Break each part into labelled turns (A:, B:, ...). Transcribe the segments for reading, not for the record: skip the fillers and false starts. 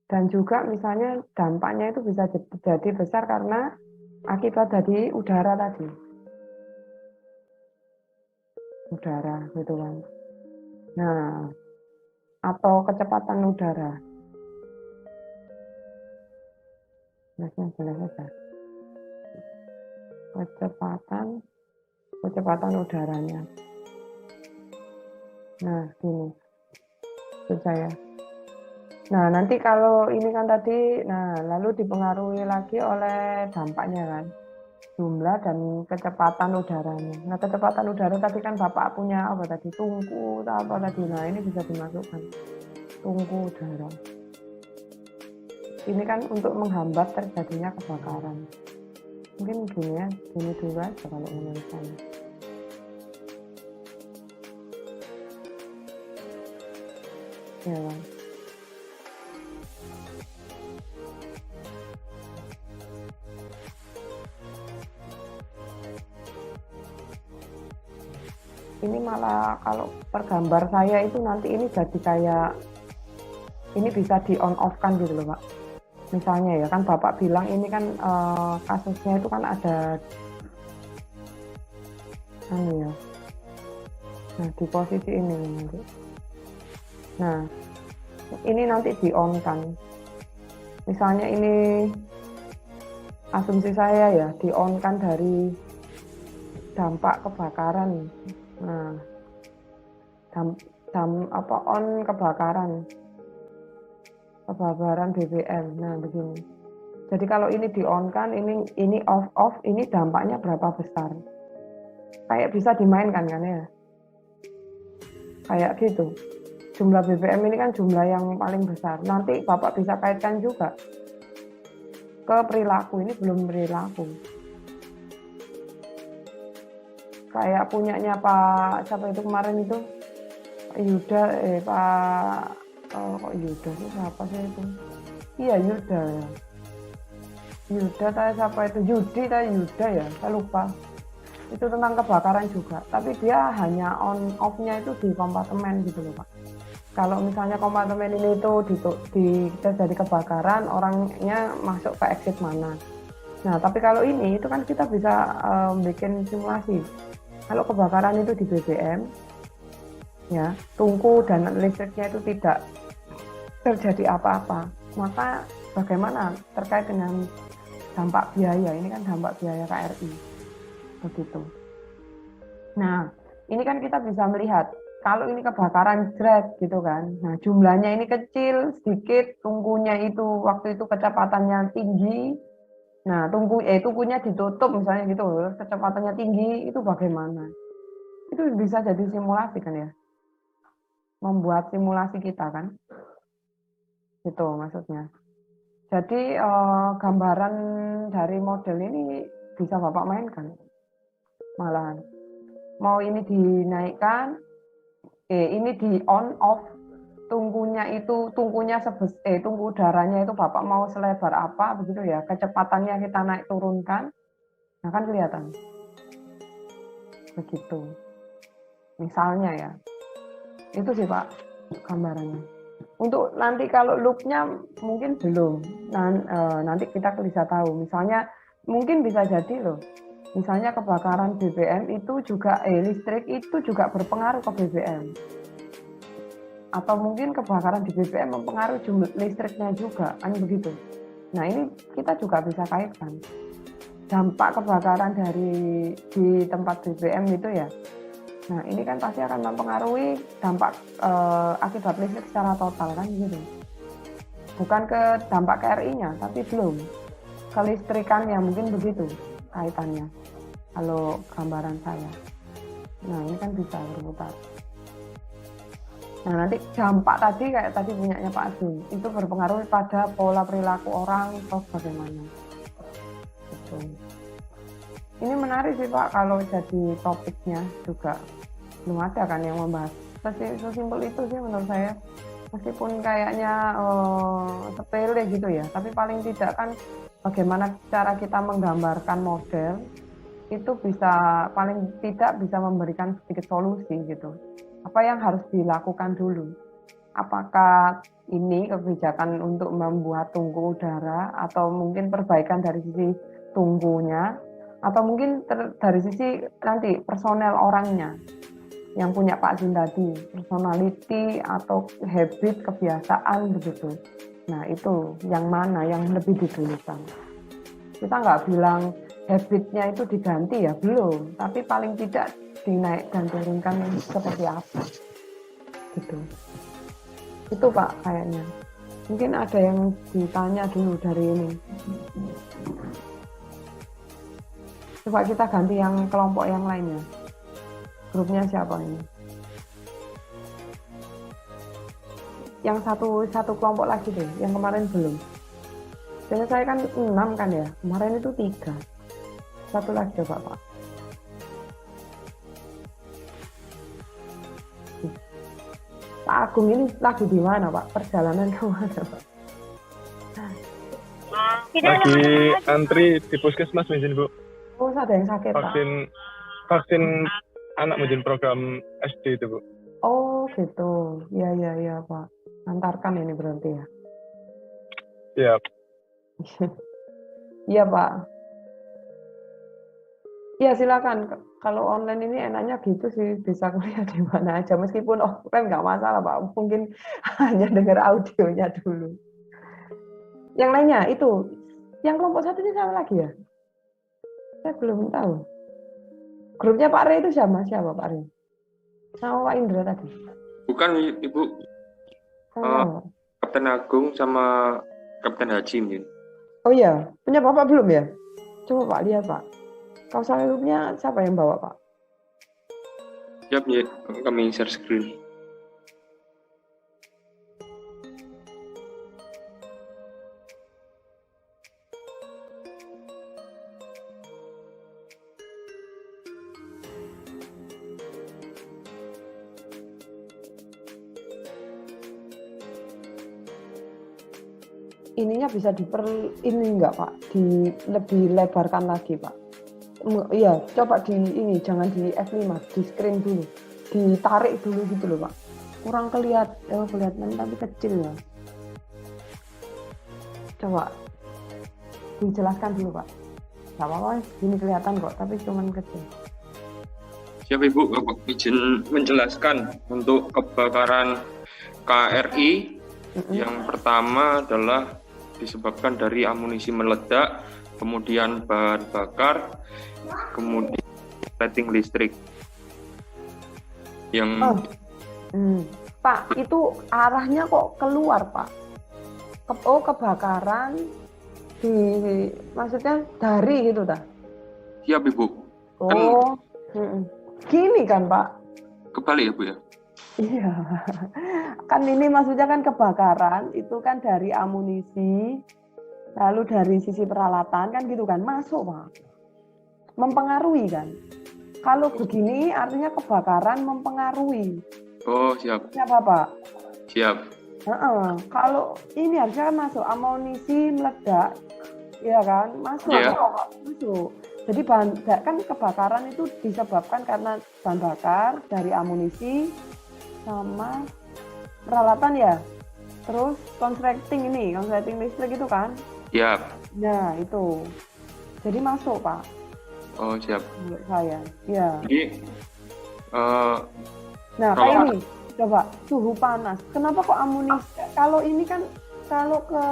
A: Dan juga misalnya dampaknya itu bisa jadi besar karena akibat dari udara tadi. Udara gitu kan. Nah, atau kecepatan udara. Jelasnya jelas saja. Kecepatan udaranya. Nah, gini. Saya. Nah, nanti kalau ini kan tadi, lalu dipengaruhi lagi oleh dampaknya kan, jumlah dan kecepatan udaranya. Nah, kecepatan udara tadi kan Bapak punya apa tadi, tungku atau apa tadi. Nah, ini bisa dimasukkan tungku udara. Ini kan untuk menghambat terjadinya kebakaran. Mungkin gini ya, gini dulu aja kalau menurut saya. Ya kan. Ini malah kalau tergambar saya itu nanti ini jadi kayak ini bisa di on off kan gitu loh Pak. Misalnya ya kan Bapak bilang ini kan kasusnya itu kan ada ya. Nah, di posisi ini nanti. Nah, ini nanti di on kan. Misalnya ini asumsi saya ya, di on kan dari dampak kebakaran. Nah, on kebakaran BBM. Nah, begini. Jadi kalau ini di on kan, ini off, ini dampaknya berapa besar? Kayak bisa dimainkan kan ya? Kayak gitu. Jumlah BBM ini kan jumlah yang paling besar. Nanti Bapak bisa kaitkan juga ke perilaku. Ini belum perilaku. Kayak punyanya Pak siapa itu kemarin itu Yuda Pak kok Yuda itu siapa sih itu? Iya Yuda ya. Yuda tadi siapa itu Yudi tadi Yuda ya, saya lupa. Itu tentang kebakaran juga, tapi dia hanya on off-nya itu di kompartemen gitu loh Pak. Kalau misalnya kompartemen ini itu terjadi kebakaran, orangnya masuk ke exit mana. Nah, tapi kalau ini itu kan kita bisa bikin simulasi. Kalau kebakaran itu di BBM, ya tungku dan listriknya itu tidak terjadi apa-apa, maka bagaimana terkait dengan dampak biaya? Ini kan dampak biaya KRI, begitu. Nah, ini kan kita bisa melihat kalau ini kebakaran jret gitu kan. Nah, jumlahnya ini kecil, sedikit, tungkunya itu waktu itu kecepatannya tinggi. Nah, tungkunya ditutup misalnya gitu, kecepatannya tinggi, itu bagaimana? Itu bisa jadi simulasi kan ya? Membuat simulasi kita kan? Gitu maksudnya. Jadi gambaran dari model ini bisa Bapak mainkan. Malahan. Mau ini dinaikkan, ini di on off, tungkunya tungku udaranya itu Bapak mau selebar apa begitu ya, kecepatannya kita naik turunkan, nah kan kelihatan begitu misalnya ya, itu sih Pak gambarannya. Untuk nanti kalau loopnya mungkin belum, nanti kita bisa tahu misalnya mungkin bisa jadi loh, misalnya kebakaran BBM itu juga listrik itu juga berpengaruh ke BBM. Atau mungkin kebakaran di BBM mempengaruhi jumlah listriknya juga, kan begitu. Nah, ini kita juga bisa kaitkan. Dampak kebakaran di tempat BBM itu ya. Nah, ini kan pasti akan mempengaruhi dampak akibat listrik secara total kan gitu. Bukan ke dampak KRI-nya, tapi belum. Kelistrikannya mungkin begitu kaitannya. Kalau gambaran saya. Nah, ini kan bisa berputar. Nah, nanti dampak tadi kayak tadi punyanya Pak Azul, itu berpengaruh pada pola perilaku orang atau bagaimana. Gitu. Ini menarik sih Pak, kalau jadi topiknya juga belum ada kan yang membahas. Sesimpel itu sih menurut saya. Meskipun kayaknya sepele gitu ya, tapi paling tidak kan bagaimana cara kita menggambarkan model itu bisa paling tidak bisa memberikan sedikit solusi gitu. Apa yang harus dilakukan dulu Apakah ini kebijakan untuk membuat tungku udara atau mungkin perbaikan dari sisi tungkunya atau mungkin dari sisi nanti personel orangnya yang punya vaksin tadi, personality atau habit kebiasaan begitu. Nah itu yang mana yang lebih didulukan. Kita nggak bilang habitnya itu diganti ya, belum, tapi paling tidak dinaik dan turunkan seperti apa gitu. Itu Pak kayaknya. Mungkin ada yang ditanya dulu dari ini. Coba kita ganti yang kelompok yang lainnya. Grupnya siapa ini? Yang satu kelompok lagi deh, yang kemarin belum. Biasanya saya kan 6 kan ya, kemarin itu 3. Satu lagi coba Pak. Pak Agung ini lagi di mana Pak? Perjalanan ke mana Pak?
B: Lagi antri di puskesmas mungkin Bu.
A: Oh, ada yang sakit Pak?
B: Vaksin anak mungkin program SD itu Bu.
A: Oh gitu, ya Pak. Antarkan ini berarti ya?
B: Iya.
A: Iya Pak. Ya silakan. Kalau online ini enaknya gitu sih, bisa kuliah di mana aja. Meskipun offline nggak masalah Pak. Mungkin hanya dengar audionya dulu. Yang lainnya itu, yang kelompok satu ini sama lagi ya? Saya belum tahu. Grupnya Pak Rey itu siapa Pak Rey? Sama Pak Indra tadi?
C: Bukan Ibu. Kapten Agung sama Kapten Haji mungkin.
A: Oh iya, punya Bapak belum ya? Coba Pak lihat Pak. Kausal grupnya siapa yang bawa Pak?
C: Siap ya, kami share screen.
A: Ininya bisa ini enggak Pak? Lebih lebarkan lagi Pak. Iya, coba ini jangan di F5, di screen dulu. Ditarik dulu gitu loh Pak. Kurang kelihatan tapi kecil ya. Coba dijelaskan dulu Pak. Nggak apa-apa, ini kelihatan kok, tapi cuman kecil.
C: Siap Ibu, izin menjelaskan untuk kebakaran KRI. Yang pertama adalah disebabkan dari amunisi meledak, kemudian bahan bakar, kemudian rating listrik.
A: Pak, itu arahnya kok keluar Pak? Kebakaran maksudnya dari gitu dah?
C: Siap Ibu.
A: Gini kan Pak?
C: Kebalik ya Bu ya?
A: Iya, kan ini maksudnya kan kebakaran itu kan dari amunisi, lalu dari sisi peralatan kan gitu kan, masuk Pak, mempengaruhi kan. Kalau begini artinya kebakaran mempengaruhi.
C: Oh siap.
A: Siapa Pak?
C: Siap.
A: Kalau ini harusnya kan masuk, amunisi meledak, ya kan, masuk.
C: Yeah.
A: Masuk. Jadi kan kebakaran itu disebabkan karena bahan bakar dari amunisi sama peralatan ya, terus konsleting listrik itu kan?
C: Siap.
A: Nah itu, jadi masuk Pak.
C: Oh siap.
A: Menurut saya, ya.
C: Jadi,
A: nah kayak ini, coba suhu panas. Kenapa kok amunisi? Kalau ini kan kalau ke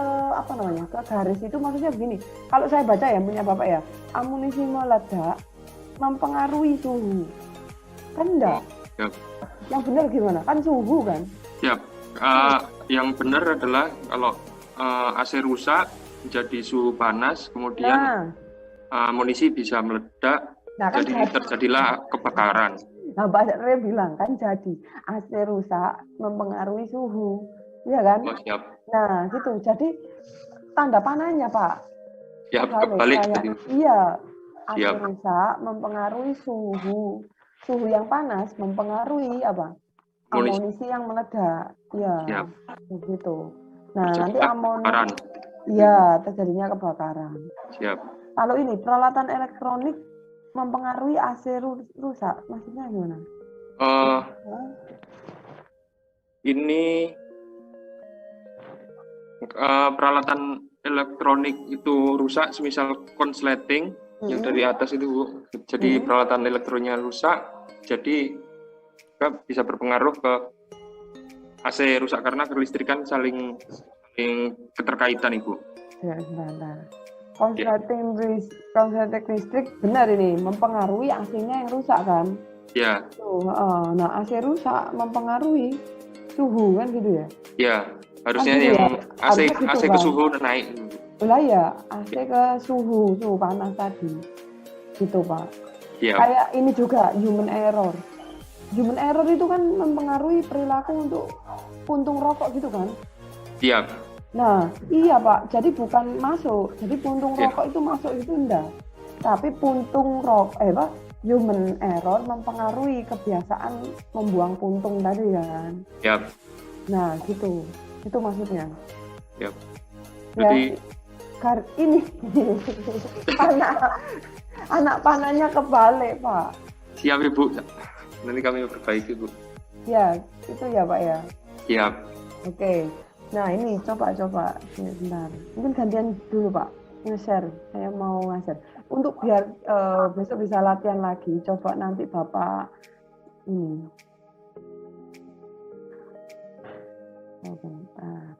A: ke garis itu maksudnya begini. Kalau saya baca ya punya Bapak ya, amunisi meledak mempengaruhi suhu, kan enggak?
C: Siap.
A: Yang benar gimana? Kan suhu kan?
C: Siap. Yang benar adalah kalau AC rusak jadi suhu panas, kemudian amunisi bisa meledak,
A: kan
C: jadi terjadilah kebakaran.
A: Nah, Pak Rey bilang kan jadi AC rusak mempengaruhi suhu, ya kan?
C: Oh, siap.
A: Nah, gitu. Jadi tanda panahnya Pak.
C: Siap, kebalik.
A: Iya, AC rusak mempengaruhi suhu. Suhu yang panas mempengaruhi apa? Amunisi yang meledak. Ya, begitu. Nah, nanti amunisi, ya terjadinya kebakaran.
C: Siap.
A: Kalau ini peralatan elektronik mempengaruhi AC rusak, maksudnya gimana?
C: Ini peralatan elektronik itu rusak, semisal konsleting yang dari atas itu Bu. Jadi peralatan elektroniknya rusak, jadi bisa berpengaruh ke AC rusak karena kelistrikan saling keterkaitan Ibu.
A: Ya, sebentar. Konsleting listrik benar ini mempengaruhi AC-nya yang rusak kan?
C: Ya.
A: Nah AC rusak mempengaruhi suhu kan gitu ya?
C: Ya, harusnya
A: gitu
C: yang
A: ya?
C: AC
A: Gitu,
C: ke
A: kan?
C: suhu naik.
A: Lah ya, AC ke suhu panas tadi. Gitu Pak.
C: Ya.
A: Kayak ini juga human error. Human error itu kan mempengaruhi perilaku untuk puntung rokok gitu kan?
C: Iya.
A: Nah, iya Pak. Jadi bukan masuk. Jadi puntung rokok itu masuk itu enggak. Tapi puntung human error mempengaruhi kebiasaan membuang puntung tadi kan.
C: Yap.
A: Nah, gitu. Itu maksudnya.
C: Yap.
A: Ya,
C: Jadi
A: ini anak panahnya kebalik, Pak.
C: Siap Ibu. Nanti kami perbaiki Bu.
A: Ya, itu ya Pak ya.
C: Siap.
A: Oke. Nah, ini coba sebentar. Mungkin gantian dulu Pak. Nge-share. Saya mau nge-share. Untuk biar besok bisa latihan lagi. Coba nanti Bapak ini. Bentar.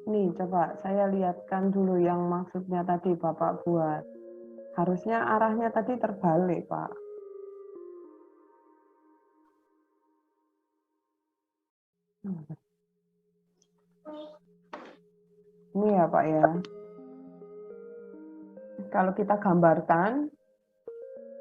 A: Nih, coba saya lihatkan dulu yang maksudnya tadi Bapak buat. Harusnya arahnya tadi terbalik, Pak. Ini ya, Pak ya. Kalau kita gambarkan,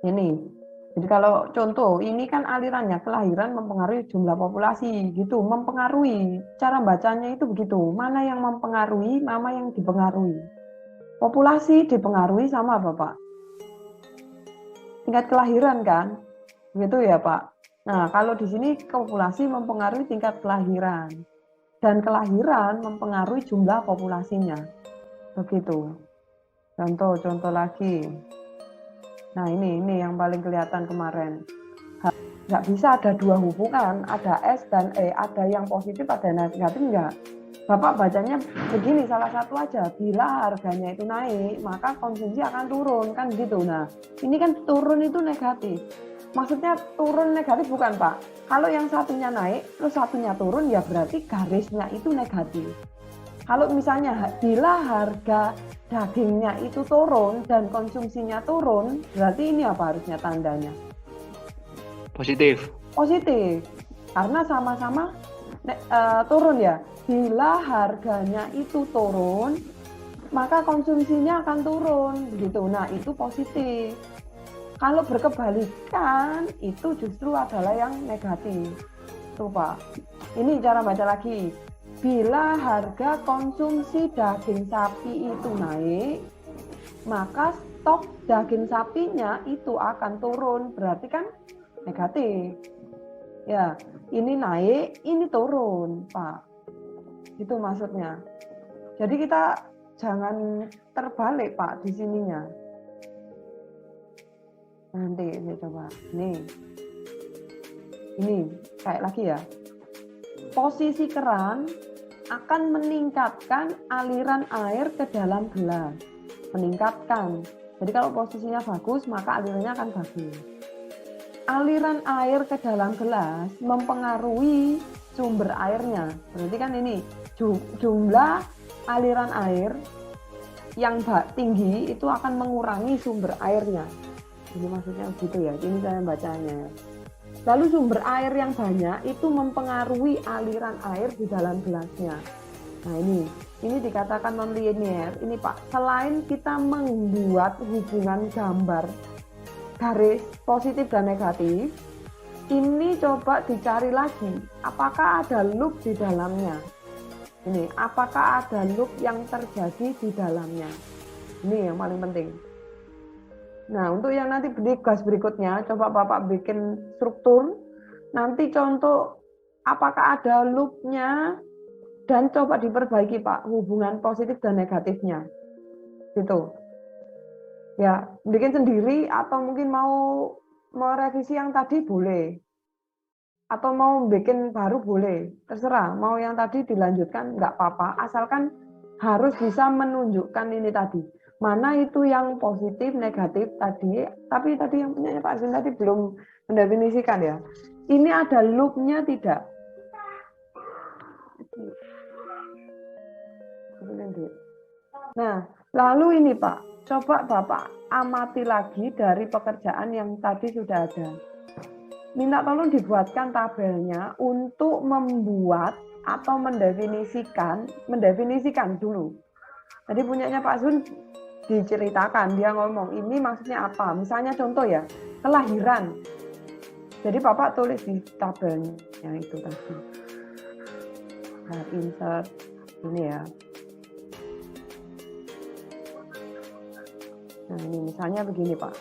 A: ini. Jadi kalau contoh, ini kan alirannya kelahiran mempengaruhi jumlah populasi, gitu, mempengaruhi. Cara bacanya itu begitu, mana yang mempengaruhi, mana yang dipengaruhi. Populasi dipengaruhi sama apa, Pak? Tingkat kelahiran kan? Gitu ya, Pak. Nah, kalau di sini populasi mempengaruhi tingkat kelahiran. Dan kelahiran mempengaruhi jumlah populasinya. Begitu. Contoh lagi. Nah, ini yang paling kelihatan kemarin. Nggak bisa ada dua hubungan, ada S dan E, ada yang positif, ada yang negatif, enggak. Bapak bacanya begini, salah satu aja, bila harganya itu naik, maka konsumsi akan turun, kan gitu. Nah, ini kan turun itu negatif. Maksudnya turun negatif bukan, Pak? Kalau yang satunya naik, terus satunya turun, ya berarti garisnya itu negatif. Kalau misalnya bila harga dagingnya itu turun dan konsumsinya turun, berarti ini apa harusnya tandanya?
D: Positif.
A: Positif, karena sama-sama turun ya. Bila harganya itu turun, maka konsumsinya akan turun, begitu. Nah, itu positif. Kalau berkebalikan, itu justru adalah yang negatif. Tuh, Pak. Ini cara baca lagi. Bila harga konsumsi daging sapi itu naik, maka stok daging sapinya itu akan turun. Berarti kan negatif. Ya, ini naik, ini turun, Pak. Itu maksudnya. Jadi kita jangan terbalik, Pak, di sininya. Nanti saya coba. Ini kayak lagi ya. Posisi keran akan meningkatkan aliran air ke dalam gelas. Meningkatkan. Jadi kalau posisinya bagus, maka alirannya akan bagus. Aliran air ke dalam gelas mempengaruhi sumber airnya. Berarti kan ini jumlah aliran air yang tinggi itu akan mengurangi sumber airnya. Ini maksudnya gitu ya, ini saya bacanya. Lalu sumber air yang banyak itu mempengaruhi aliran air di dalam gelasnya. Nah ini dikatakan non-linear. Ini Pak, selain kita membuat hubungan gambar garis positif dan negatif, ini coba dicari lagi, apakah ada loop di dalamnya. Ini, apakah ada loop yang terjadi di dalamnya. Ini yang paling penting. Nah, untuk yang nanti di kelas berikutnya, coba Bapak bikin struktur. Nanti contoh apakah ada loopnya dan coba diperbaiki Pak, hubungan positif dan negatifnya. Gitu. Ya, bikin sendiri atau mungkin mau merevisi yang tadi boleh. Atau mau bikin baru boleh. Terserah, mau yang tadi dilanjutkan nggak apa-apa, asalkan harus bisa menunjukkan ini tadi. Mana itu yang positif, negatif tadi, tapi tadi yang punya Pak Zin tadi belum mendefinisikan ya. Ini ada loop-nya tidak? Nah, lalu ini Pak, coba Bapak amati lagi dari pekerjaan yang tadi sudah ada. Minta tolong dibuatkan tabelnya untuk membuat atau mendefinisikan dulu. Tadi punyanya Pak Zun diceritakan, dia ngomong ini maksudnya apa. Misalnya contoh ya, kelahiran. Jadi Bapak tulis di tabelnya itu tadi. Nah, insert ini ya. Nah, ini misalnya begini Pak.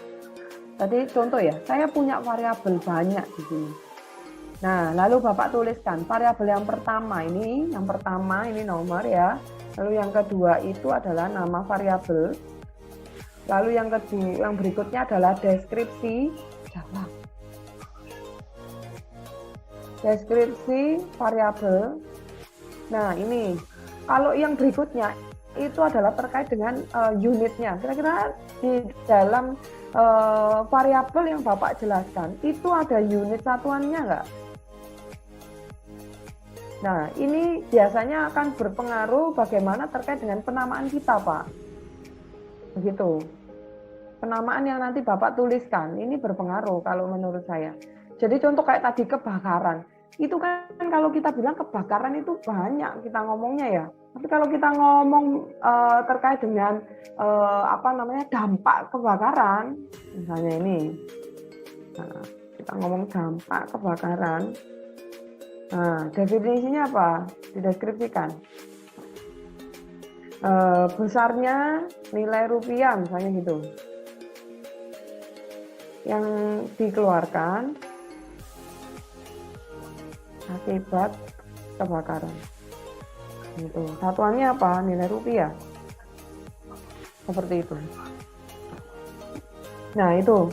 A: Tadi contoh ya, saya punya variabel banyak di sini. Nah, lalu Bapak tuliskan variabel yang pertama ini nomor ya. Lalu yang kedua itu adalah nama variabel. Lalu yang berikutnya adalah deskripsi Java. Deskripsi variabel. Nah, ini kalau yang berikutnya itu adalah terkait dengan unitnya. Kira-kira di dalam variabel yang Bapak jelaskan itu ada unit satuannya nggak? Nah, ini biasanya akan berpengaruh bagaimana terkait dengan penamaan kita, Pak. Begitu. Penamaan yang nanti Bapak tuliskan ini berpengaruh kalau menurut saya. Jadi contoh kayak tadi kebakaran. Itu kan kalau kita bilang kebakaran itu banyak kita ngomongnya ya. Tapi kalau kita ngomong terkait dengan dampak kebakaran, misalnya ini, nah, kita ngomong dampak kebakaran, nah, definisinya apa? Dideskripsikan. Besarnya nilai rupiah, misalnya gitu, yang dikeluarkan akibat kebakaran. Gitu. Satuannya apa? Nilai rupiah. Seperti itu. Nah, itu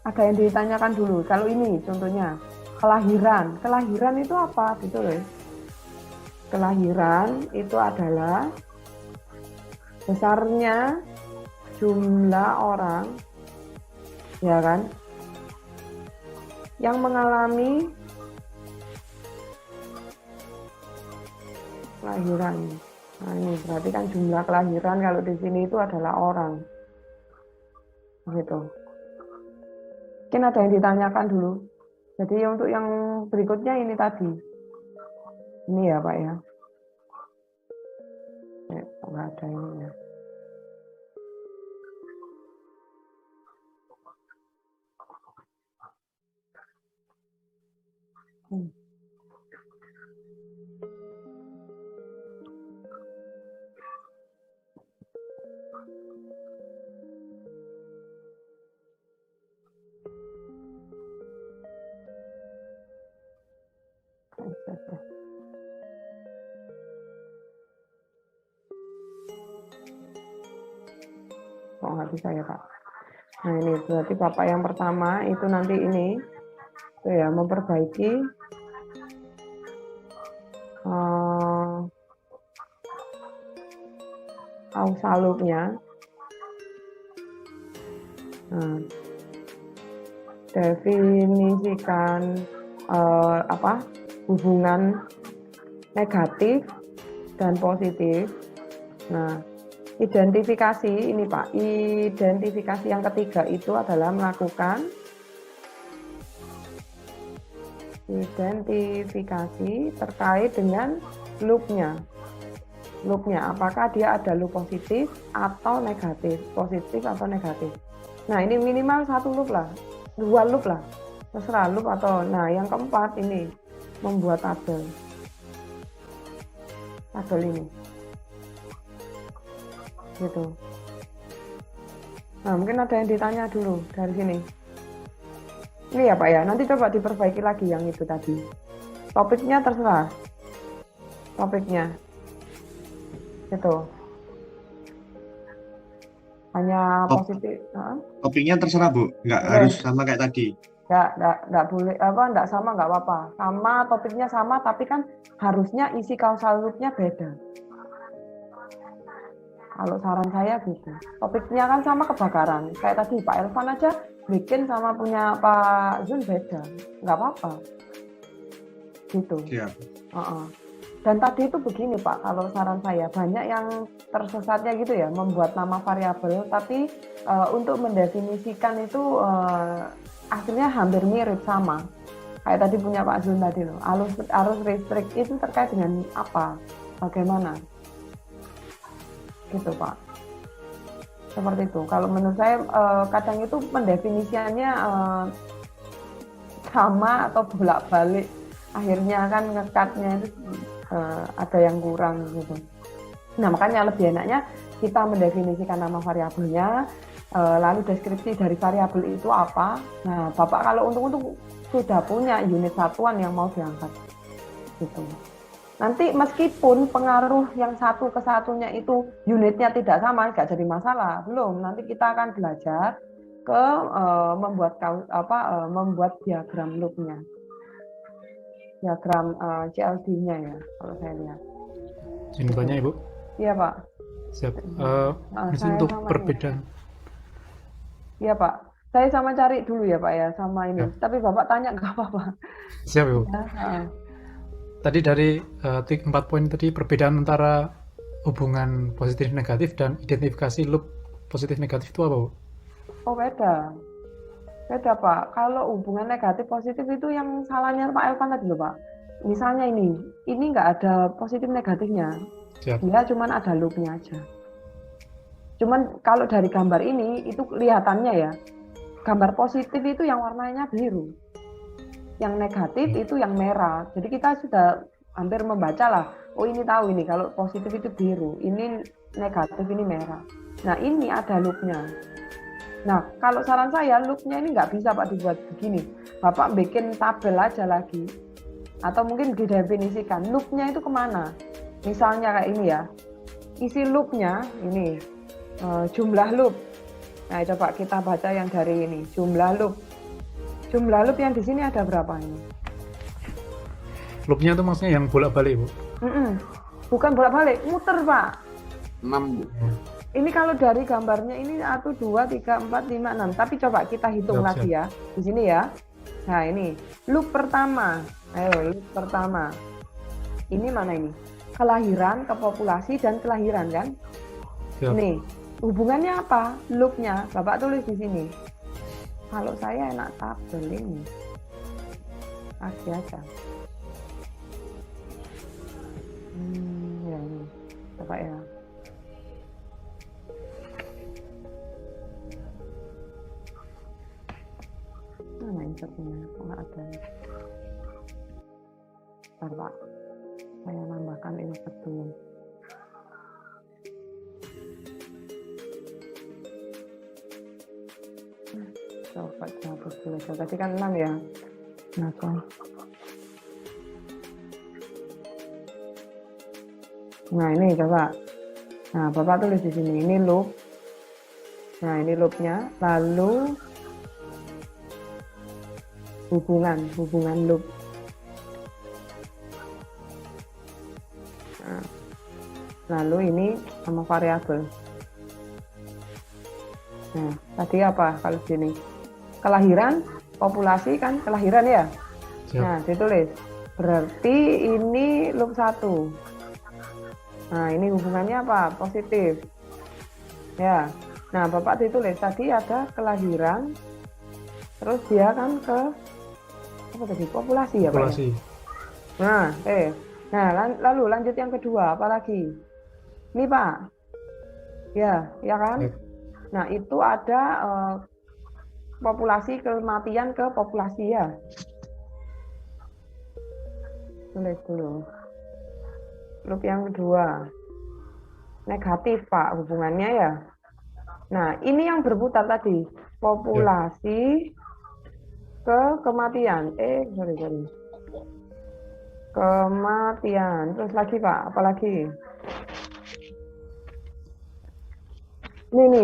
A: ada yang ditanyakan dulu. Kalau ini contohnya kelahiran. Kelahiran itu apa? Ditulis. Kelahiran itu adalah besarnya jumlah orang, ya kan, yang mengalami kelahiran. Nah, ini berarti kan jumlah kelahiran kalau di sini itu adalah orang. Gitu. Mungkin ada yang ditanyakan dulu. Jadi untuk yang berikutnya ini tadi. Ini ya Pak ya. Nggak ada ini ya. Kok nggak bisa ya Pak? Nah ini berarti Bapak yang pertama itu nanti ini itu ya memperbaiki causal loop-nya. Nah, definisikan hubungan negatif dan positif. Nah, identifikasi ini Pak, identifikasi yang ketiga itu adalah melakukan identifikasi terkait dengan loopnya. Loopnya, apakah dia ada loop positif atau negatif, positif atau negatif. Nah, ini minimal 1 loop lah, 2 loop lah, terserah loop atau. Nah, yang keempat ini membuat tabel ini, gitu. Nah, mungkin ada yang ditanya dulu dari sini. Ini ya Pak ya, nanti coba diperbaiki lagi yang itu tadi. Topiknya terserah, topiknya. Gitu. Hanya positif.
E: Topiknya terserah Bu, nggak harus sama kayak tadi.
A: Nggak boleh, nggak sama nggak apa-apa. Sama, topiknya sama, tapi kan harusnya isi causal loop-nya beda. Kalau saran saya gitu. Topiknya kan sama kebakaran. Kayak tadi Pak Elvan aja bikin sama punya Pak Zun beda. Nggak apa-apa. Gitu.
E: Siap.
A: Dan tadi itu begini Pak, kalau saran saya, banyak yang tersesatnya gitu ya, membuat nama variabel, tapi untuk mendefinisikan itu akhirnya hampir mirip sama. Kayak tadi punya Pak Zun tadi loh, arus listrik itu terkait dengan apa, bagaimana? Gitu Pak. Seperti itu. Kalau menurut saya kadang itu pendefinisiannya sama atau bolak-balik. Akhirnya kan ngekatnya itu ada yang kurang gitu. Nah, makanya lebih enaknya kita mendefinisikan nama variabelnya, lalu deskripsi dari variabel itu apa. Nah, Bapak kalau untung-untung sudah punya unit satuan yang mau diangkat. Gitu. Nanti meskipun pengaruh yang satu ke satunya itu unitnya tidak sama, nggak jadi masalah. Belum, nanti kita akan belajar ke membuat diagram loop-nya. Diagram CLD-nya ya, kalau saya lihat.
F: Izin banyak Ibu.
A: Iya Pak.
F: Siap. Mungkin untuk perbedaan.
A: Iya Pak. Saya sama cari dulu ya Pak ya, sama ini. Ya. Tapi Bapak tanya nggak apa-apa.
F: Siap Ibu. Ya, tadi dari 4 poin tadi, perbedaan antara hubungan positif negatif dan identifikasi loop positif negatif itu apa Bu?
A: Oh beda. Beda Pak, kalau hubungan negatif positif itu yang salahnya Pak Elvan tadi loh Pak. Misalnya ini nggak ada positif negatifnya,
F: Siap.
A: Dia cuman ada loopnya aja. Cuman kalau dari gambar ini itu kelihatannya ya, gambar positif itu yang warnanya biru, yang negatif itu yang merah. Jadi kita sudah hampir membaca lah, oh ini tahu ini kalau positif itu biru, ini negatif ini merah. Nah ini ada loopnya. Nah, kalau saran saya, loop-nya ini nggak bisa Pak dibuat begini. Bapak bikin tabel aja lagi. Atau mungkin didefinisikan, loop-nya itu kemana. Misalnya kayak ini ya, isi loop-nya ini, jumlah loop. Nah, coba kita baca yang dari ini, jumlah loop. Jumlah loop yang di sini ada berapa ini?
F: Loop-nya itu maksudnya yang bolak-balik, Bu?
A: Bukan bolak-balik, muter Pak.
E: 6, Bu.
A: Ini kalau dari gambarnya ini 1, 2, 3, 4, 5, 6. Tapi coba kita hitung lagi ya. Di sini ya. Nah ini, loop pertama. Ayo, loop pertama. Ini mana ini? Kelahiran, kepopulasi, dan kelahiran kan? Siap. Ini, hubungannya apa? Loopnya, Bapak tulis di sini. Kalau saya enak tabel ini. Kasih aja. Ya ini. Coba ya. Mana insertnya? Nggak ada. Bentar Pak, saya nambahkan insert dulu. Coba hapus dulu. Tadi kan 6 ya. Nah, nah ini coba. Nah Bapak tulis di sini. Ini loop. Nah ini loopnya. Lalu hubungan loop. Lalu ini sama variabel. Nah, tadi apa kalau sini? Kelahiran, populasi kan kelahiran ya.
F: Siap.
A: Nah, ditulis. Berarti ini loop 1. Nah, ini hubungannya apa? Positif. Ya. Nah, Bapak ditulis tadi ada kelahiran, terus dia kan ke apa tadi? Populasi ya, Pak? Ya?
F: Populasi.
A: Nah, Nah, lalu lanjut yang kedua, apa lagi? Ini, Pak. Ya kan?
F: Baik.
A: Nah, itu ada populasi kematian ke populasi ya. Tulis dulu. Loop yang kedua. Negatif, Pak, hubungannya ya. Nah, ini yang berputar tadi. Populasi ke kematian. Sorry. Kematian. Terus lagi, Pak, apa lagi? Ini.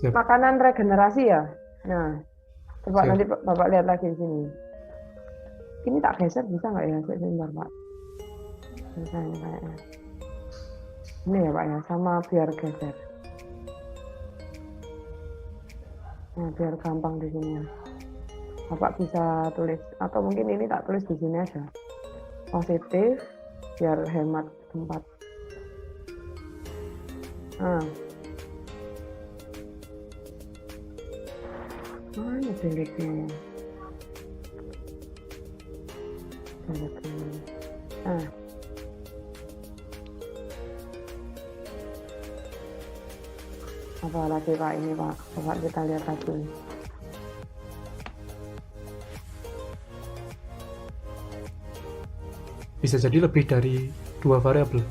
F: Siap.
A: Makanan regenerasi ya. Nah, coba
F: Siap.
A: nanti Bapak lihat lagi di sini. Ini tak geser bisa nggak ya? Sebentar, Pak. Bisa ya, kayaknya. Ini ya, Pak ya, sama biar geser. Nah, biar gampang di sini. Bapak bisa tulis atau mungkin ini tak tulis di sini aja. Positif biar hemat tempat. Nah. Mana delete-nya? Nah. Apa lagi, Pak, ini, Pak? Coba kita lihat lagi.
F: Bisa jadi lebih dari 2 variabel.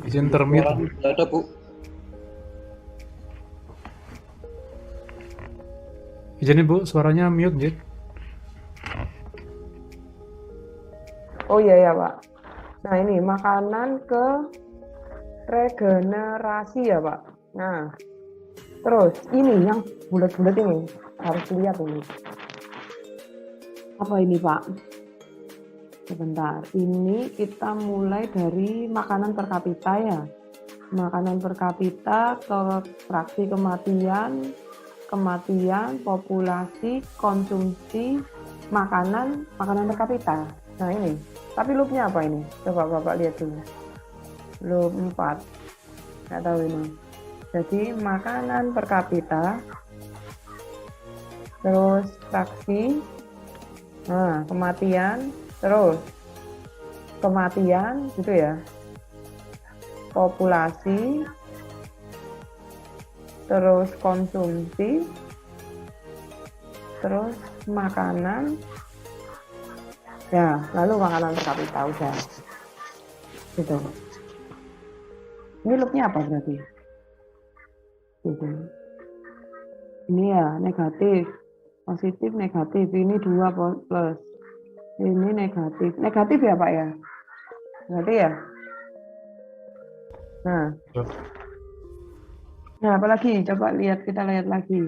F: Izin termute.
D: Nggak ada, Bu.
F: Izinin Bu, suaranya mute, Jin.
A: Oh iya ya, Pak. Nah, ini makanan ke regenerasi ya, Pak. Nah, terus ini yang bulat-bulat ini harus lihat ini. Apa ini, Pak? Sebentar, ini kita mulai dari makanan per kapita ya. Makanan per kapita ke fraksi kematian, populasi, konsumsi, makanan per kapita. Nah ini, tapi loopnya apa ini? Coba Bapak lihat dulu. Loop 4, nggak tahu ini. Jadi makanan per kapita, terus fraksi, nah kematian, terus kematian gitu ya, populasi, terus konsumsi, terus makanan ya, lalu makanan per kapita udah gitu. Ini loopnya apa berarti gitu. Ini ya negatif, positif, negatif, ini 2 plus, ini negatif ya Pak ya, berarti ya. Nah apalagi coba kita lihat lagi.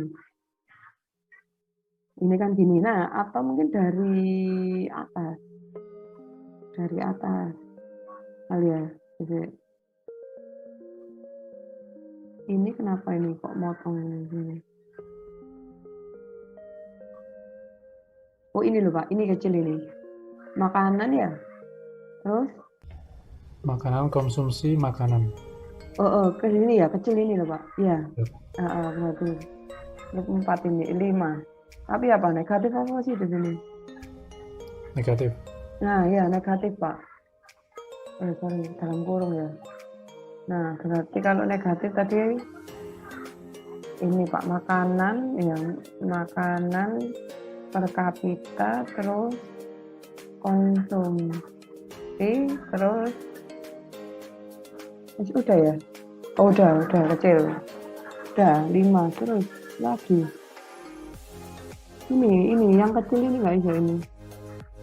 A: Ini kan gini, nah atau mungkin dari atas kali ya. Ini kenapa ini kok motong ini? Oh ini loh Pak, ini kecil ini. Makanan ya. Terus?
F: Makanan, konsumsi, makanan.
A: Ke sini ya, kecil ini loh Pak. Iya. Berarti. Loop 4 ini, 5. Tapi apa, negatif apa sih di sini?
F: Negatif.
A: Nah ya, negatif Pak. Sorry, dalam kurung ya. Nah, berarti kalau negatif tadi ini Pak, makanan ya, makanan per kapita, terus konsumsi, terus udah ya? Oh udah kecil. Udah 5, terus lagi. Ini yang kecil ini nggak bisa ini.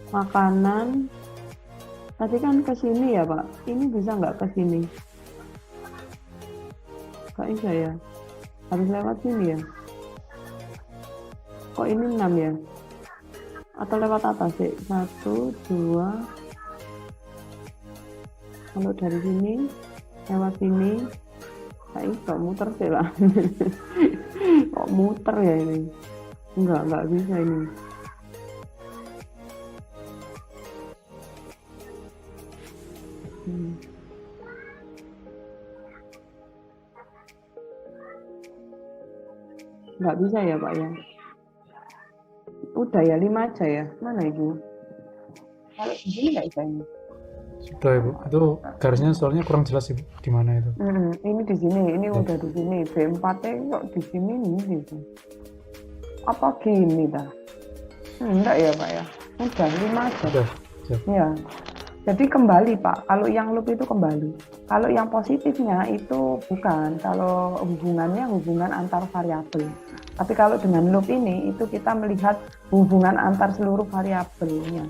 A: Makanan. Tadi kan ke sini ya Pak. Ini bisa nggak ke sini? Nggak bisa ya. Harus lewat sini ya. Kok ini 6 ya? Atau lewat atas sih? 1, 2. Kalau dari sini, lewat sini. Kok muter sih lah. Kok muter ya ini? Nggak bisa ini. Nggak bisa ya Pak ya. Udah ya 5 aja ya. Mana Ibu? Kalau di sini nggak bisa ini.
F: Sudah Ibu. Itu garisnya soalnya kurang jelas Ibu di mana itu.
A: Ini di sini. Ini udah di sini. B4 kok di sini nih. Apa gini dah? Enggak ya Pak ya. Udah 5 aja.
F: Sudah. Siap.
A: Ya. Jadi kembali Pak, kalau yang loop itu kembali. Kalau yang positifnya itu bukan, kalau hubungannya hubungan antar variabel. Tapi kalau dengan loop ini, itu kita melihat hubungan antar seluruh variabelnya.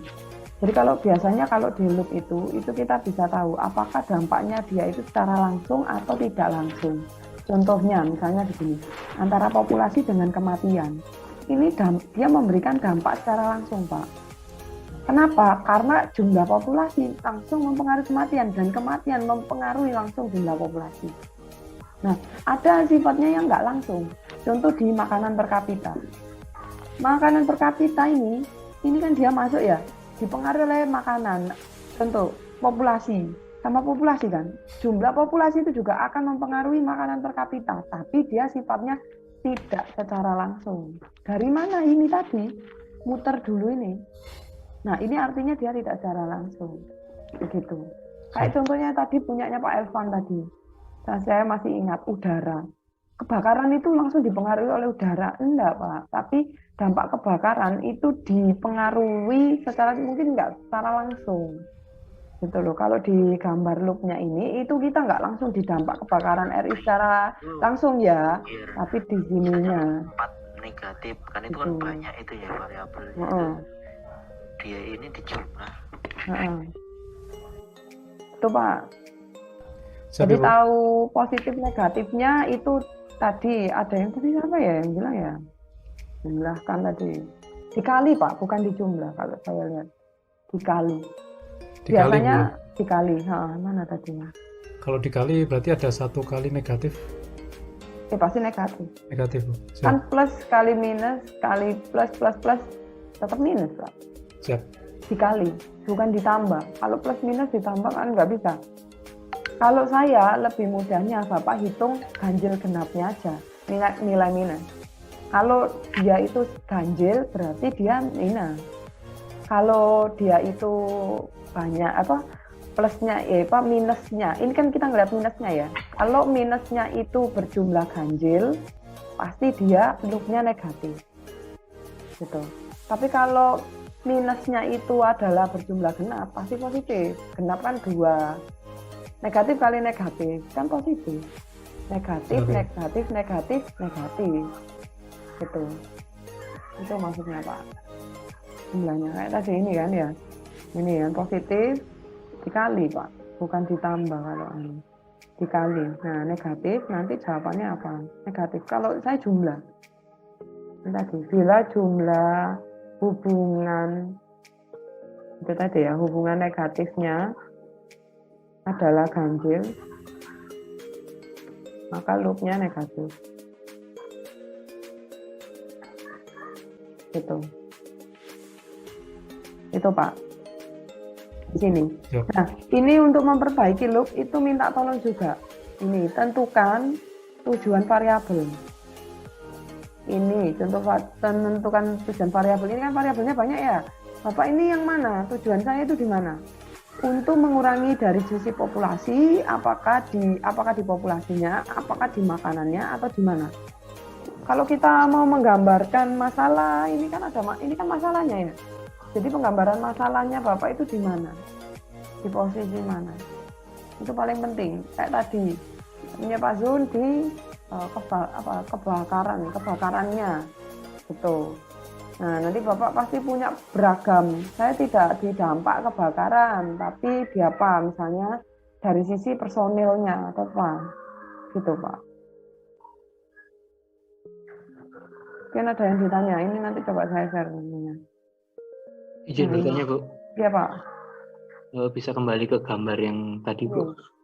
A: Jadi kalau biasanya kalau di loop itu kita bisa tahu apakah dampaknya dia itu secara langsung atau tidak langsung. Contohnya misalnya di sini, antara populasi dengan kematian. Ini dia memberikan dampak secara langsung Pak. Kenapa? Karena jumlah populasi langsung mempengaruhi kematian dan kematian mempengaruhi langsung jumlah populasi. Nah, ada sifatnya yang nggak langsung. Contoh di makanan per kapita. Makanan per kapita ini kan dia masuk ya, dipengaruhi oleh makanan. Contoh populasi, sama populasi kan. Jumlah populasi itu juga akan mempengaruhi makanan per kapita, tapi dia sifatnya tidak secara langsung. Dari mana ini tadi? Muter dulu ini. Nah, ini artinya dia tidak secara langsung. Begitu. Kayak contohnya tadi punyanya Pak Elvan tadi. Nah, saya masih ingat udara. Kebakaran itu langsung dipengaruhi oleh udara. Enggak, Pak. Tapi dampak kebakaran itu dipengaruhi secara mungkin enggak secara langsung. Gitu loh. Kalau di gambar loopnya ini, itu kita enggak langsung didampak kebakaran RI secara langsung ya. Tapi di sininya.
G: Negatif. Kan itu kan banyak itu ya variabelnya. Dia ini dijumlah.
A: Itu Pak. Jadi tahu positif negatifnya itu tadi ada yang tadi apa ya yang bilang ya? Jumlahkan tadi. Dikali Pak, bukan dijumlah kalau saya lihat. Dikali. Biasanya dikali. Mana tadinya?
F: Kalau dikali berarti ada 1 kali negatif.
A: Pasti negatif.
F: Negatif. Siap.
A: Kan plus kali minus kali plus tetap minus Pak.
F: Siap.
A: Dikali, bukan ditambah. Kalau plus minus ditambah kan nggak bisa. Kalau saya lebih mudahnya Bapak hitung ganjil genapnya aja, nilai minus. Kalau dia itu ganjil berarti dia minus. Kalau dia itu banyak plusnya minusnya. Ini kan kita ngeliat minusnya ya. Kalau minusnya itu berjumlah ganjil, pasti dia loopnya negatif. Gitu. Tapi kalau minusnya itu adalah berjumlah genap, pasti positif. Genap kan 2. Negatif kali negatif, kan positif. Negatif, negatif. Gitu. Itu maksudnya Pak. Jumlahnya kayak tadi ini kan ya. Ini yang positif dikali Pak, bukan ditambah kalau ini. Dikali. Nah, negatif nanti jawabannya apa? Negatif. Kalau saya jumlah. Ini tadi, bila jumlah hubungan itu tadi ya, hubungan negatifnya adalah ganjil, maka loopnya negatif. Itu Pak di sini. Nah, ini untuk memperbaiki loop itu minta tolong juga. Ini tentukan tujuan variabel. Ini contoh tentukan tujuan variabel. Ini kan variabelnya banyak ya. Bapak ini yang mana? Tujuan saya itu di mana? Untuk mengurangi dari sisi populasi, apakah di populasinya, apakah di makanannya atau di mana? Kalau kita mau menggambarkan masalah, ini kan masalahnya ya. Jadi penggambaran masalahnya Bapak itu di mana? Di posisi mana? Itu paling penting. Kayak tadi, punya Pak Zul di kebakarannya, gitu. Nah, nanti Bapak pasti punya beragam. Saya tidak di dampak kebakaran, tapi di apa? Misalnya dari sisi personilnya atau apa? Gitu, Pak. Mungkin ada yang ditanya. Ini nanti coba saya share namanya.
D: Izin bertanya, Bu.
A: Iya, Pak.
D: Bisa kembali ke gambar yang tadi, Bu.
A: Iya.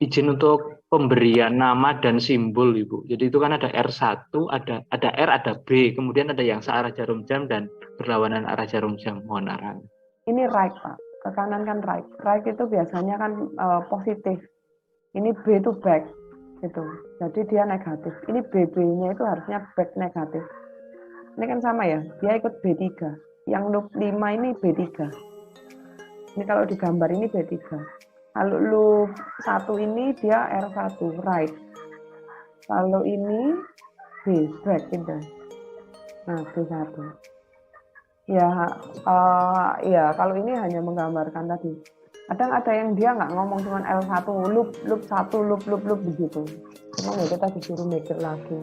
D: Izin untuk pemberian nama dan simbol, Ibu. Jadi itu kan ada R1, ada R, ada B, kemudian ada yang searah jarum jam dan berlawanan arah jarum jam. Mohon arahan.
A: Ini right, Pak. Ke kanan kan right. Right itu biasanya kan positif. Ini B itu back. Gitu. Jadi dia negatif. Ini BB-nya itu harusnya back negatif. Ini kan sama ya. Dia ikut B3. Yang loop 5 ini B3. Ini kalau digambar ini B3. Kalau loop 1 ini dia R1, right. Kalau ini B, back gitu. Nah, B1. Ya, kalau ini hanya menggambarkan tadi. Kadang ada yang dia nggak ngomong cuma L1, loop 1, loop begitu. Cuma ya kita disuruh mikir lagi.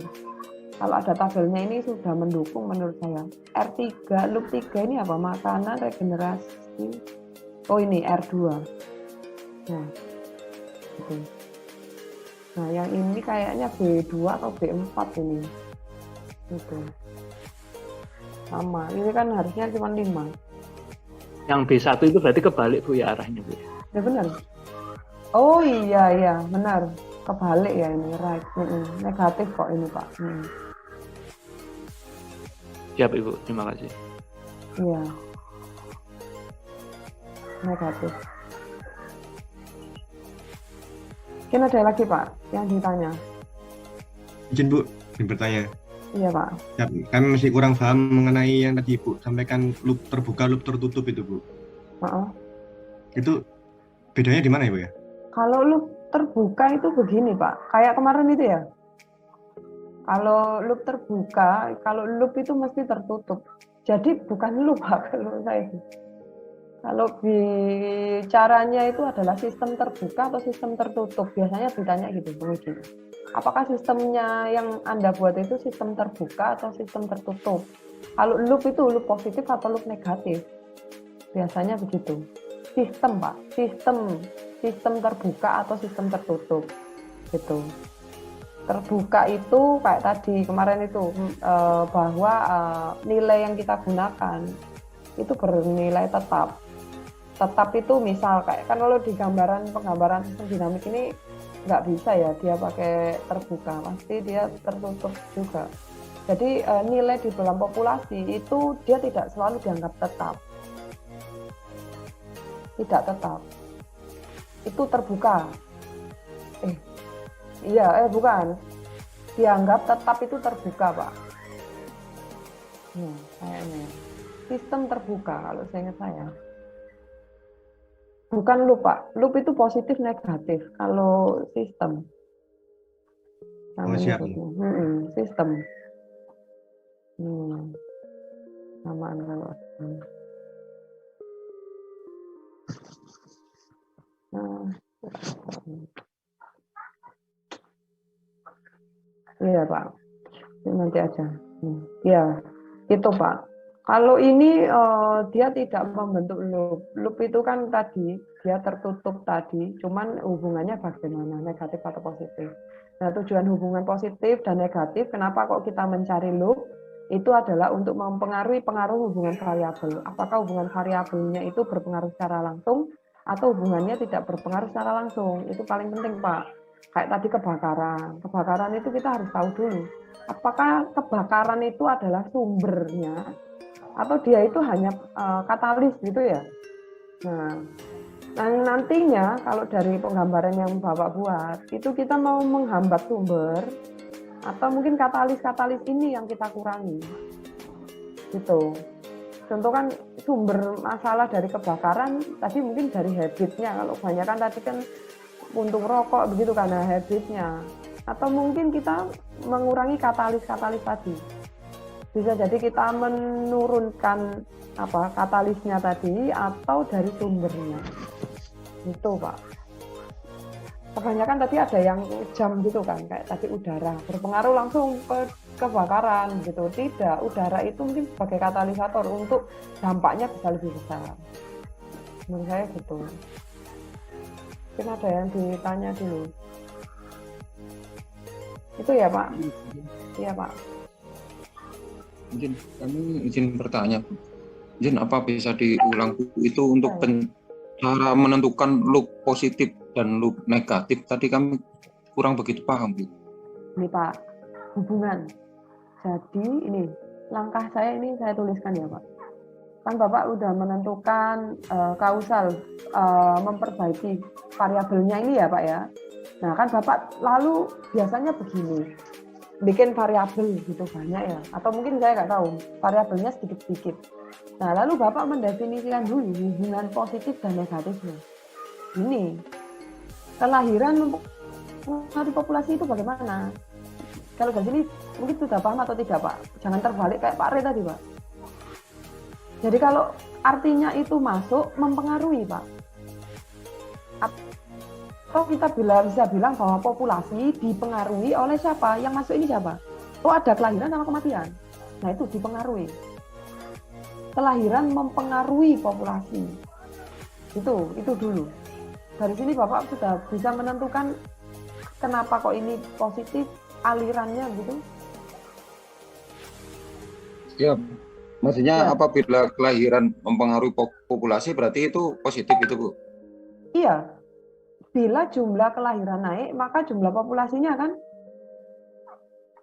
A: Kalau ada tabelnya ini sudah mendukung menurut saya. R3, loop 3 ini apa? Makanan, regenerasi. Oh ini R2. Nah, gitu. Nah, yang ini kayaknya B2 atau B4 ini. Gitu. Sama, ini kan harusnya cuma 5.
D: Yang B1 itu berarti kebalik, Bu, ya arahnya, Bu.
A: Ya benar. Oh iya, benar. Kebalik ya ini, right. Negatif kok ini, Pak.
D: Siap, Ibu. Terima kasih.
A: Iya. Negatif. Mungkin ada lagi, Pak, yang ditanya.
E: Izin Bu, ingin bertanya.
A: Iya, Pak.
E: Ya, kami masih kurang paham mengenai yang tadi Ibu sampaikan loop terbuka, loop tertutup itu Bu.
A: Maaf.
E: Itu bedanya di mana ya Bu ya?
A: Kalau loop terbuka itu begini, Pak. Kayak kemarin itu ya. Kalau loop terbuka, kalau loop itu mesti tertutup. Jadi bukan loop, Pak, kalau saya. Kalau bicaranya itu adalah sistem terbuka atau sistem tertutup. Biasanya ditanya gitu, penguji. Apakah sistemnya yang Anda buat itu sistem terbuka atau sistem tertutup? Kalau loop itu loop positif atau loop negatif? Biasanya begitu. Sistem, Pak. Sistem terbuka atau sistem tertutup. Gitu. Terbuka itu kayak tadi kemarin itu bahwa nilai yang kita gunakan itu bernilai tetap. Tetap itu misal kayak kan kalau di penggambaran sistem dinamik ini nggak bisa ya dia pakai terbuka, pasti dia tertutup juga. Jadi nilai di dalam populasi itu dia tidak selalu dianggap tetap. Tidak tetap. Itu terbuka. Bukan. Dianggap tetap itu terbuka, Pak. Kayaknya. Sistem terbuka kalau saya ingat saya. Bukan loop, Pak. Loop itu positif negatif kalau sistem.
E: Siap.
A: Sistem. Samaan kalau. Iya, Pak. Nanti aja. Ya, itu, Pak. Kalau ini dia tidak membentuk loop. Loop itu kan tadi dia tertutup tadi, cuman hubungannya bagaimana, negatif atau positif. Nah, tujuan hubungan positif dan negatif, kenapa kok kita mencari loop? Itu adalah untuk mempengaruhi hubungan variabel. Apakah hubungan variabelnya itu berpengaruh secara langsung atau hubungannya tidak berpengaruh secara langsung? Itu paling penting, Pak. Kayak tadi kebakaran. Kebakaran itu kita harus tahu dulu. Apakah kebakaran itu adalah sumbernya atau dia itu hanya katalis gitu ya. Nah, nantinya kalau dari penggambaran yang Bapak buat, itu kita mau menghambat sumber atau mungkin katalis ini yang kita kurangi. Gitu. Contoh kan sumber masalah dari kebakaran tadi mungkin dari habitnya. Kalau kebanyakan tadi kan puntung rokok begitu karena habitnya. Atau mungkin kita mengurangi katalis tadi. Bisa jadi kita menurunkan katalisnya tadi atau dari sumbernya. Itu, Pak. Kebanyakan tadi ada yang jam gitu kan, kayak tadi udara berpengaruh langsung ke kebakaran gitu. Tidak, udara itu mungkin sebagai katalisator untuk dampaknya bisa lebih besar. Menurut saya gitu. Mungkin ada yang ditanya dulu. Itu ya Pak? Iya Pak.
H: Mungkin kami izin bertanya, izin apa bisa diulang Bu, itu untuk cara menentukan loop positif dan loop negatif tadi kami kurang begitu paham Bu.
A: Ini Pak, hubungan. Jadi ini langkah saya ini saya tuliskan ya Pak. Kan Bapak udah menentukan kausal, memperbaiki variabelnya ini ya Pak ya. Nah kan Bapak lalu biasanya begini, bikin variabel gitu banyak ya, atau mungkin saya nggak tahu, variabelnya sedikit-sedikit. Nah lalu Bapak mendefinisikan dulu hubungan positif dan negatifnya. Ini kelahiran mempengaruhi populasi itu bagaimana? Kalau dari sini mungkin sudah paham atau tidak Pak? Jangan terbalik kayak Pak Re tadi Pak. Jadi kalau artinya itu masuk mempengaruhi Pak. Atau kita bisa bilang bahwa populasi dipengaruhi oleh siapa? Yang masuk ini siapa? Oh ada kelahiran sama kematian. Nah itu dipengaruhi. Kelahiran mempengaruhi populasi. Itu dulu. Dari sini Bapak sudah bisa menentukan kenapa kok ini positif, alirannya gitu.
H: Ya, maksudnya
A: Ya.
H: apabila kelahiran mempengaruhi populasi berarti itu positif itu Bu.
A: Iya. Bila jumlah kelahiran naik, maka jumlah populasinya kan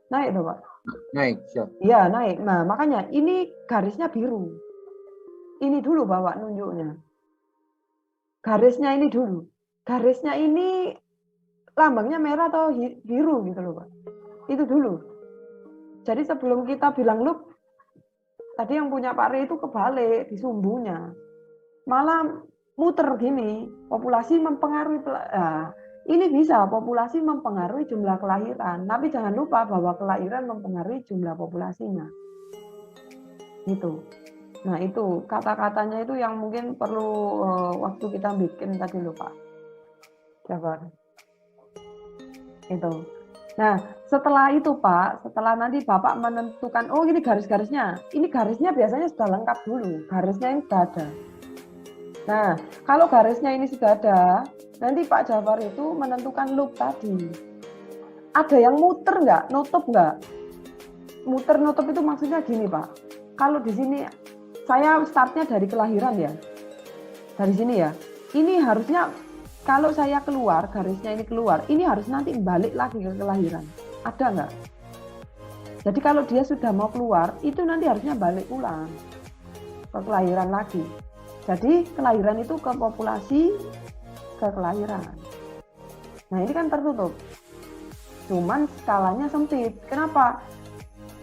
A: naik tuh Pak.
H: Naik, siap.
A: Iya naik. Nah makanya ini garisnya biru. Ini dulu Bapak nunjuknya. Garisnya ini dulu. Garisnya ini lambangnya merah atau biru gitu loh Pak. Itu dulu. Jadi sebelum kita bilang loop, tadi yang punya Pak Re itu kebalik di sumbunya. Malah muter gini, populasi mempengaruhi. Nah, ini bisa populasi mempengaruhi jumlah kelahiran, tapi jangan lupa bahwa kelahiran mempengaruhi jumlah populasinya. Gitu. Nah itu kata-katanya itu yang mungkin perlu waktu kita bikin tadi lupa. Coba. Itu. Nah setelah itu Pak, setelah nanti Bapak menentukan, oh ini garis-garisnya. Ini garisnya biasanya sudah lengkap dulu, garisnya ini sudah ada. Nah, kalau garisnya ini sudah ada, nanti Pak Jafar itu menentukan loop tadi. Ada yang muter nggak? Nutup nggak? Muter-nutup itu maksudnya gini Pak. Kalau di sini, saya startnya dari kelahiran ya. Dari sini ya. Ini harusnya, kalau saya keluar, garisnya ini keluar, ini harus nanti balik lagi ke kelahiran. Ada nggak? Jadi kalau dia sudah mau keluar, itu nanti harusnya balik pulang ke kelahiran lagi. Jadi kelahiran itu ke populasi, ke kelahiran. Nah ini kan tertutup. Cuman skalanya sempit. Kenapa?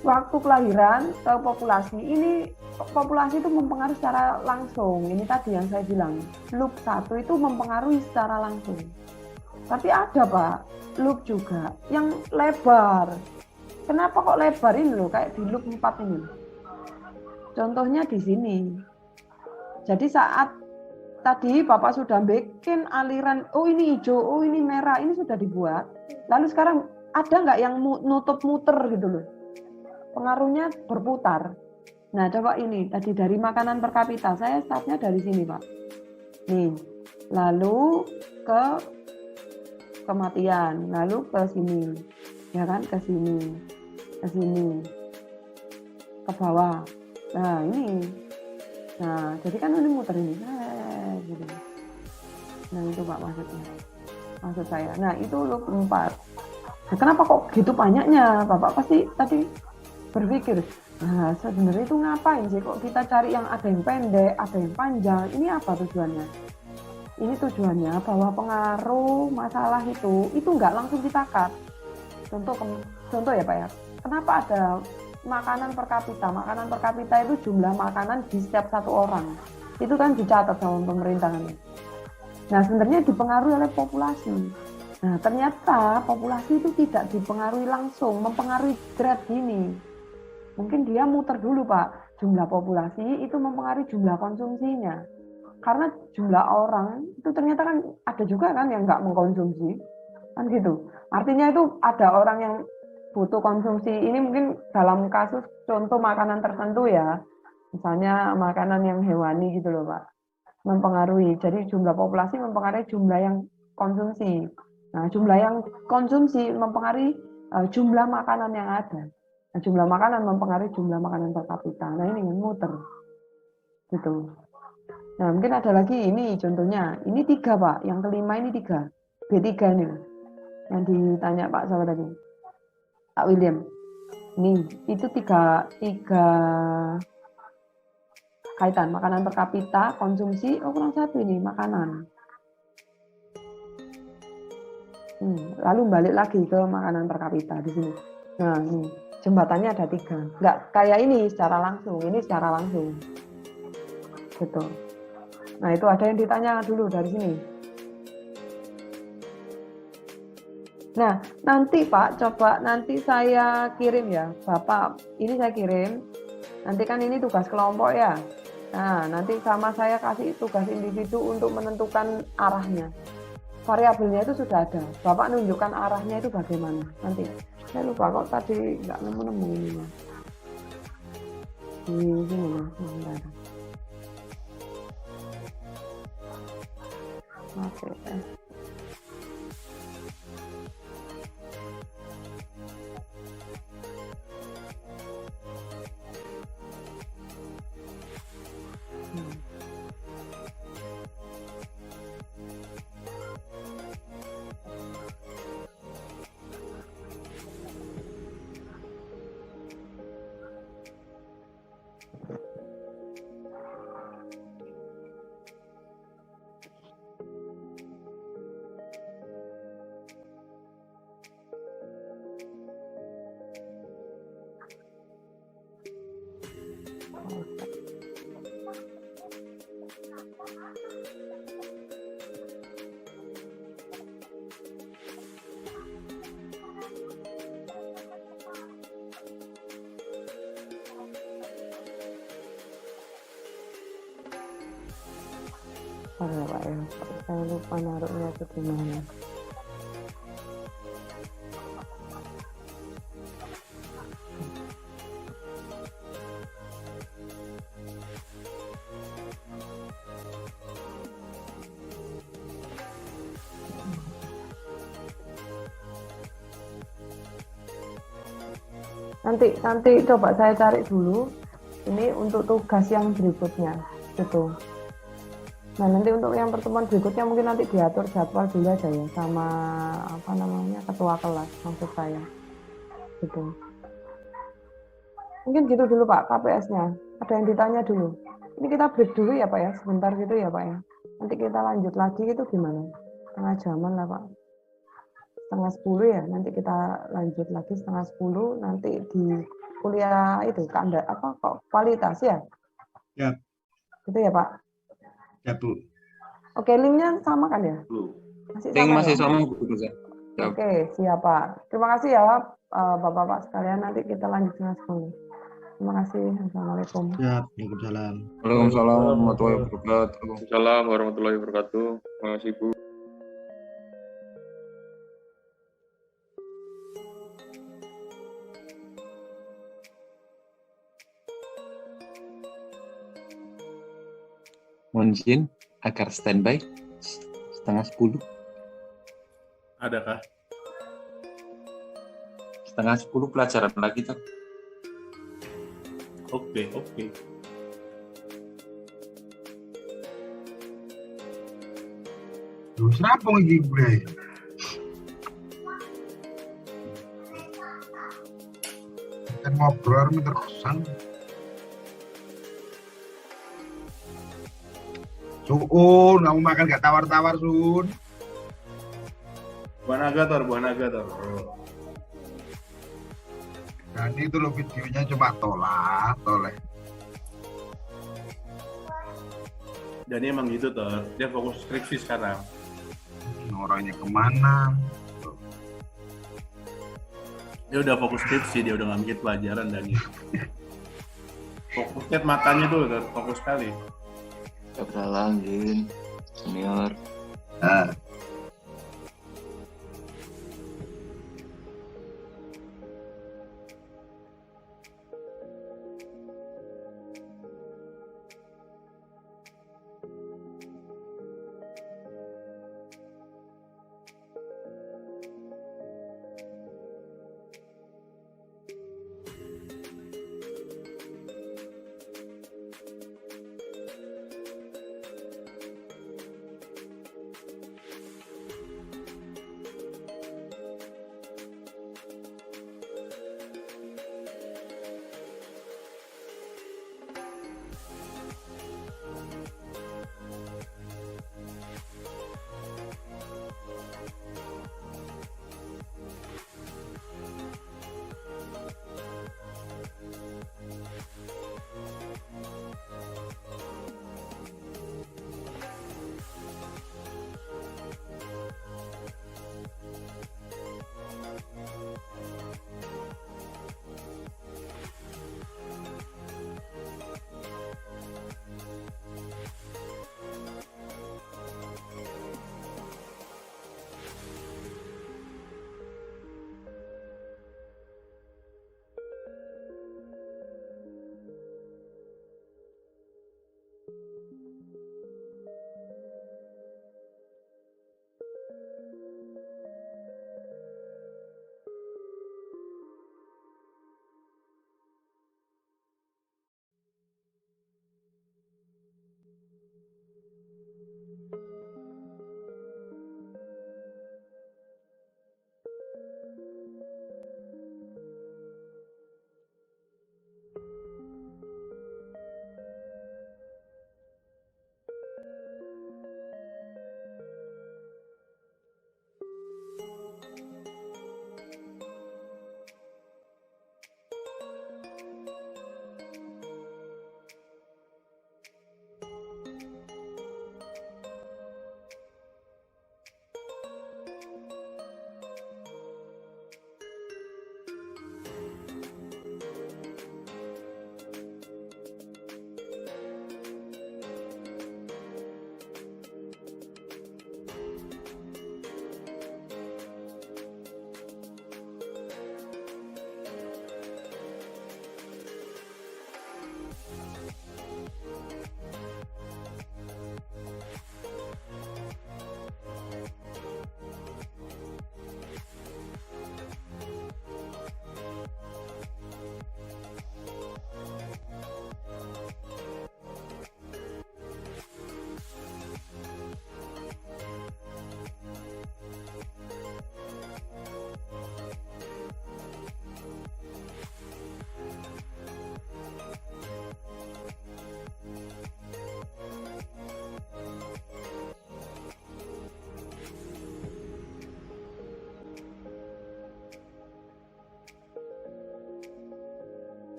A: Waktu kelahiran ke populasi, ini populasi itu mempengaruhi secara langsung. Ini tadi yang saya bilang, loop 1 itu mempengaruhi secara langsung. Tapi ada Pak, loop juga yang lebar. Kenapa kok lebar ini loh, kayak di loop 4 ini. Contohnya di sini. Jadi saat tadi Bapak sudah bikin aliran, oh ini hijau, oh ini merah, ini sudah dibuat. Lalu sekarang ada nggak yang nutup muter gitu loh? Pengaruhnya berputar. Nah coba ini, tadi dari makanan per kapita, saya startnya dari sini Pak. Nih, lalu ke kematian, lalu ke sini, ya kan, ke sini, ke bawah. Nah ini. Nah, jadi kan ini muter ini, gitu. Nah itu Pak maksud saya. Nah itu loop 4. Nah, kenapa kok gitu banyaknya? Bapak pasti tadi berpikir, nah sebenarnya itu ngapain sih? Kok kita cari yang ada yang pendek, ada yang panjang? Ini apa tujuannya? Ini tujuannya bahwa pengaruh masalah itu nggak langsung kita cut. Contoh ya Pak ya. Kenapa ada makanan per kapita? Makanan per kapita itu jumlah makanan di setiap satu orang. Itu kan dicatat sama pemerintah. Nah, sebenarnya dipengaruhi oleh populasi. Nah, ternyata populasi itu tidak dipengaruhi langsung, mempengaruhi grade gini. Mungkin dia muter dulu, Pak. Jumlah populasi itu mempengaruhi jumlah konsumsinya. Karena jumlah orang itu ternyata kan ada juga kan yang nggak mengkonsumsi. Kan gitu. Artinya itu ada orang yang butuh konsumsi ini mungkin dalam kasus contoh makanan tertentu ya, misalnya makanan yang hewani gitu loh Pak, mempengaruhi. Jadi jumlah populasi mempengaruhi jumlah yang konsumsi. Nah, jumlah yang konsumsi mempengaruhi jumlah makanan yang ada. Nah, jumlah makanan mempengaruhi jumlah makanan per kapita. Nah, ini kan muter. Gitu. Nah, mungkin ada lagi ini contohnya. Ini 3, Pak. Yang kelima ini 3. B3 ini. Yang ditanya Pak siapa tadi? Pak William. Nih, itu tiga kaitan makanan per kapita, konsumsi, kurang satu ini makanan. Lalu balik lagi ke makanan per kapita di sini. Nah, ini jembatannya ada 3. Nggak kayak ini secara langsung, ini secara langsung. Gitu. Nah, itu ada yang ditanya dulu dari sini. Nah, nanti Pak, coba nanti saya kirim ya, Bapak, ini saya kirim. Nanti kan ini tugas kelompok ya. Nah, nanti sama saya kasih tugas individu untuk menentukan arahnya. Variabelnya itu sudah ada. Bapak nunjukkan arahnya itu bagaimana nanti. Saya lupa kok tadi nggak nemu-nemu ini Mas. Di sini Mas. Oke. Ya Pak ya, saya lupa naruhnya itu di mana. Nanti coba saya cari dulu. Ini untuk tugas yang berikutnya, gitu. Nah, nanti untuk yang pertemuan berikutnya mungkin nanti diatur jadwal dulu aja ya sama ketua kelas maksud saya. Gitu. Mungkin gitu dulu Pak KPS-nya. Ada yang ditanya dulu. Ini kita break dulu ya Pak ya, sebentar gitu ya Pak ya. Nanti kita lanjut lagi itu gimana? Setengah jaman lah Pak. 9:30 ya, nanti kita lanjut lagi 9:30 nanti di kuliah itu kualitas ya?
E: Ya.
A: Gitu ya Pak?
E: Ya Bu.
A: Oke, linknya sama kan ya?
H: Masih
A: ya?
H: sama Bu. Ya.
A: Oke, siap Pak. Terima kasih ya Bapak-Bapak sekalian, nanti kita lanjut langsung. Terima kasih. Assalamualaikum.
E: Ya, waalaikumsalam.
H: Waalaikumsalam warahmatullahi wabarakatuh.
C: Waalaikumsalam warahmatullahi wabarakatuh. Terima kasih Bu.
H: Mohon izin agar standby 9:30.
I: Adakah?
H: 9:30 pelajaran lagi tak?
I: Oke.
J: Terus rampung iki gue. Kita ngobrol terusan. Sun, kamu makan gak tawar-tawar, Sun?
I: Buah naga tor.
J: Dan itu lo videonya cuma toleh.
I: Dan emang gitu tor. Dia fokus skripsi sekarang.
J: Orangnya kemana?
I: Dia udah fokus skripsi, dia udah nggak mikir pelajaran dan gitu. Fokusnya matanya tuh fokus sekali.
H: Kebetulan, Jin, senior.
J: Nah,